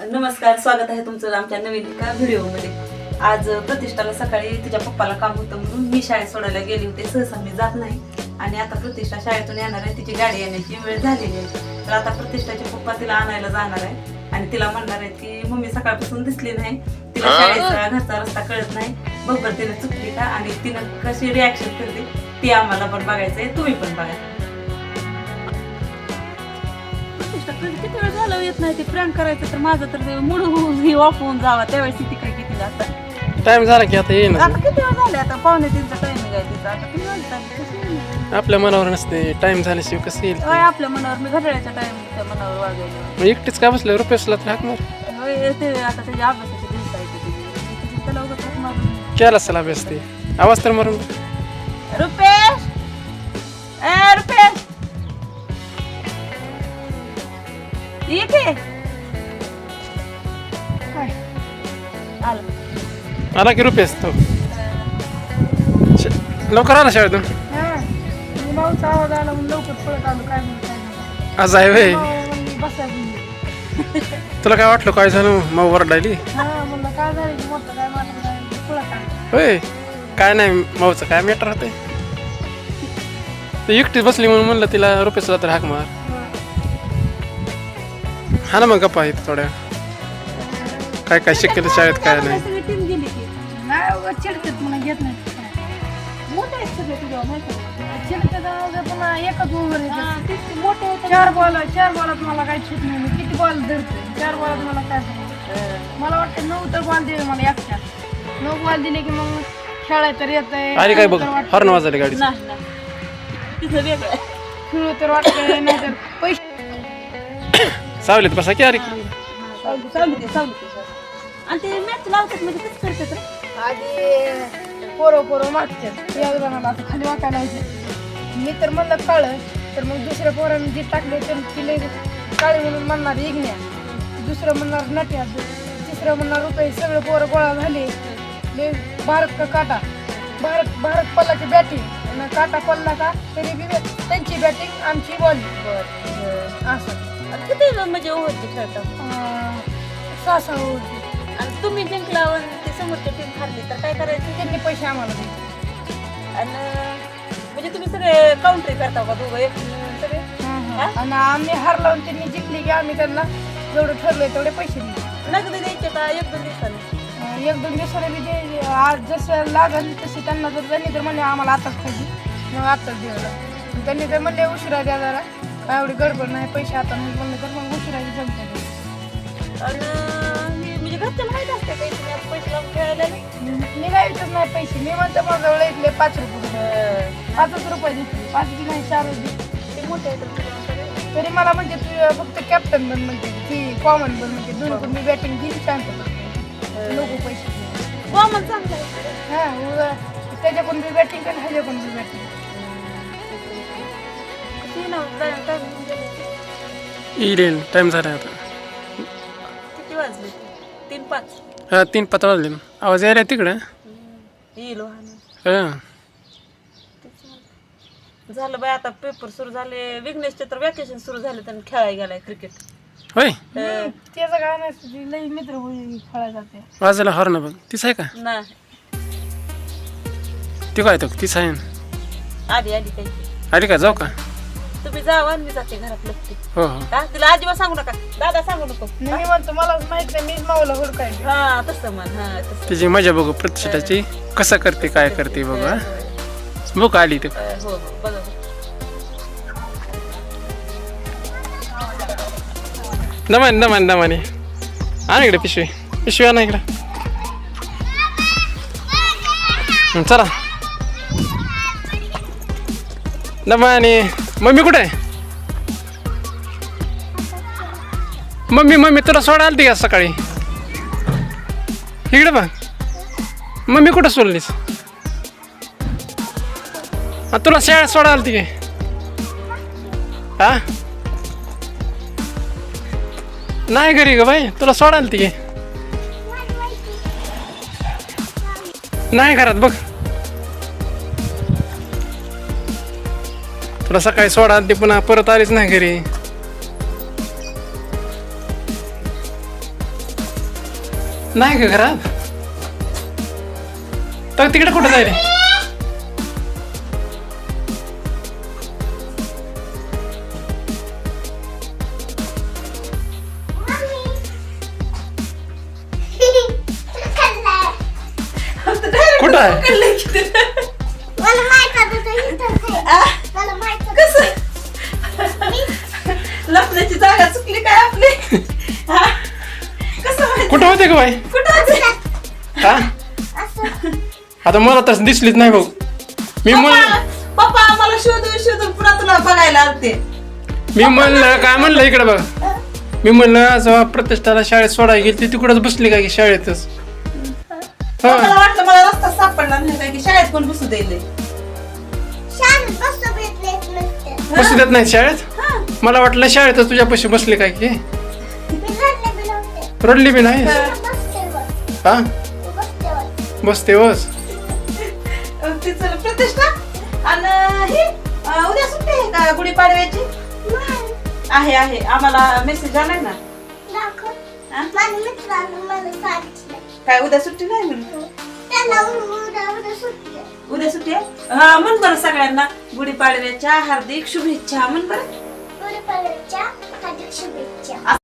नमस्कार, स्वागत आहे तुमचं आमच्या नवीन एका व्हिडिओमध्ये. आज प्रतिष्ठाला सकाळी तिच्या पप्पाला काम होतं म्हणून मी शाळेत सोडायला गेली होते. सहसा मी जात नाही आणि आता प्रतिष्ठा शाळेतून येणार आहे. तिची गाडी येण्याची वेळ झालेली आहे. तर आता प्रतिष्ठाचे पप्पा तिला आणायला जाणार आहे आणि तिला म्हणणार आहेत की मम्मी सकाळपासून दिसली नाही, तिला शाळेचा घरचा रस्ता कळत नाही, बरोबर तिने चुकली का आणि तिनं कशी रिॲक्शन करते ती आम्हाला पण बघायचं आहे. तुम्ही पण बघा. किती वेळ झालं येत नाही ते प्रँक करायचं, तर माझं तर मूड ही ऑफ होऊन जावा त्यावेळेस ती काय कितीला आता टाइम झाला की आता येईन. आता किती वेळ झाले, आता 2:45चा टायमिंग आहे तिचा. आता किती वाजता आपल्या मनावर नसते, टाइम झाल्याशिवाय कसं येईल. आपल्या मनावर, मी घड्याळ्याच्या टायमिंगच्या मनावर वाजवलं. मग एकटीच काय बसलं रुपयेसला तर हाक मार. होय, ते आता त्याच्या अभ्यासाचे दिवस आहे, त्याला उगाच हाक मारून केला असेल अभ्यास ते, आवाज तर मारून. रुपेश, ए रुपेश ये की आलं. आला की रुपयेस तो लवकर आला शाळेतून. माऊचा आवाज आला म्हणून लवकर पळत आलो. काय म्हणतो आज आहे वय. बसायला तुला काय वाटलं काय झालं मग वरडायली. म्हणलं काय झालं मोठं काय माझं पळत आलं. होय काय नाही माऊचं काय मॅटर होतंय. तू एकटीच बसली म्हणून म्हणलं तिला रुपयेसला तर हाक मार. हा ना मग गप्पा आहेत थोड्या, काय काय शिकलं शाळेत काय नाही. चिडतात मला घेत नाही. मोठे आहेत सगळे तुझ्या माहिती चिडतात पुन्हा एकच ओव्हर चार बॉलात मला काही छूट नाही. मी किती बॉल धरते 4 बॉलात मला काय सांगू. मला वाटतं 9 तर बॉल दिले मला एकट्या. 9 बॉल दिले की मग खेळाय तर येत आहे. अरे काय बघ हॉर्न वाजले गाडी. तिथं वेगळं खेळू तर वाटतं नाही तर पैसे सावलीत बसा की. अरे आणि ते मॅच लावतात म्हणजे कसं करतात रे? आधी पोरं मागतात जणाला असं खाली वाकायला व्हायचं. मी तर म्हणलं काळं, तर मग दुसऱ्या पोरांनी जे टाकले तर तिला काळे म्हणून म्हणणार इग्न्या, दुसरं म्हणणार नट्या, तिसरं म्हणणार रुपये. सगळे पोरं गोळा झाले. भारत का काटा, भारत पडला की बॅटिंग, काटा पडला का तरी बी त्यांची बॅटिंग आमची बॉलिंग. असं किती म्हणजे ओव्हरची खेळतात. 6 ओव्हरची. आणि तुम्ही जिंकल्यावर ते समोरच्या टीम हारली तर काय करायचं? त्यांनी पैसे आम्हाला दिले. आणि म्हणजे तुम्ही सगळे काउंट्री करता का दोघं एक सगळे? आणि आम्ही हारलो आणि त्यांनी जिंकली की आम्ही त्यांना जेवढं ठरलंय तेवढे पैसे दिले. नगदी द्यायचे का 1-2 दिवसांनी? 1-2 दिवसाने बी ते आज जसं लागेल तसे त्यांना जर त्यांनी तर म्हणले आम्हाला आताच पाहिजे मग आताच द्यायला. त्यांनी तर म्हणले उशिरा द्या जरा, काय एवढी गडबड नाही, पैसे आता म्हणलं तर मग उशिरा जमते. आणि म्हणजे घरच्याला माहिती असते काही तुम्ही आता पैसे लावून खेळायला? मी काय विचारत नाही पैसे. मी म्हणतो माझ्या जवळ इथले 5 रुपये 5च रुपये देते. 5 बी नाही 4 देते. ते मोठे आहेत तरी मला म्हणजे तू फक्त कॅप्टन बन म्हणते, ती कॉमन बन म्हणते. दोन मी बॅटिंग घेईन शांत नको पैसे. कॉमन चांगलं आहे. हां त्याच्याकडून बी बॅटिंग कर, ह्याच्याकडून बी बॅटिंग. येईल टाइम झाला आता. किती वाजले? 3-5. हा 3-5 वाजले. आवाज यायला तिकडं. येईल हा झालं बाय. आता पेपर सुरू झाले. विघ्नेशचे तर वॅकेशन सुरू झाले, त्यांनी खेळायला गेलाय क्रिकेट. होय त्याचं काय नाही, लई मित्र खेळायला जाते. वाजायला हॉर्न बघ. तीच आहे का? नाही, ती काय तो तीच आहे. आधी काही अरे का जाऊ का? तुम्ही जावा आणि मी जाते घरात लपते. हो हो का तिला अजिबात सांगू नका, दादा सांगू नको. मी म्हणतो मलाच माहित नाही, मीच माऊला हुडकाय. हा तसं म्हण. हा तसं. तिची मजा बघू प्रतिष्ठाची, कसं करते काय करते बघू. हा बुक आली ते. हो बघा. दमाने आण इकडे पिशवी आणा इकडे. चला दमाने. मम्मी कुठे आहे? मम्मी तुला सोडा आलती का सकाळी? इकडे बघ. मम्मी कुठं सोडलीस? तुला शाळेत सोडा आलती काय? हा नाही घरी ग बाई, तुला सोडा आलती काय? नाही घरात बघ. तुला सकाळी सोडा आलती पुन्हा परत आलीच नाही घरी. नाही का घरात? तर तिकडे कुठं जाईल? कुठं आहे? पकडलंय की ते. मला माहित होतं तो इथंच आहे. आ, मला माहित होतं. कसं लपण्याची जागा चुकली काय आपली? हा? कसं माहिती? कुठं होते का बाई? कुठं होते? हा असं आता मला तर दिसलीच नाही भाऊ. मी म्हणलं पप्पा मला शोधून शोधून पुन्हा तुला बघायला आलते. मी म्हणलं काय म्हणलं इकडे बघ. मी म्हणलं जेव्हा प्रतिष्ठाला शाळेत सोडायला गेली ती तिकडच बसली काय की शाळेतच. मला हा वाटलं मला रस्ता सापडला नाही काय की शाळेत कोण बसू द्यायले. शाळेत बसू देत नाहीत नुसतं. बसू देत नाही शाळेत. हा. मला वाटलं शाळेतच तुझ्यापाशी बसली काय की. मी रडले बी नव्हते. रडली बी नाही. बसते बस. हा बसते बस. बसते बस. तिचं प्रतिष्ठा आणि हे उद्या सुट्टी आहे का गुढीपाडव्याची? नाही. आहे आम्हाला मेसेज आलाय ना. दाखव. हा? माझ्या मित्रानं मला सांगितलं. काय उद्या सुट्टी नाही म्हणून? त्याला उद्या सुट्टी आहे. उद्या सुट्टी आहे? हा म्हण बरं सगळ्यांना गुढीपाडव्याच्या हार्दिक शुभेच्छा म्हण बरं. गुढीपाडव्याच्या हार्दिक शुभेच्छा.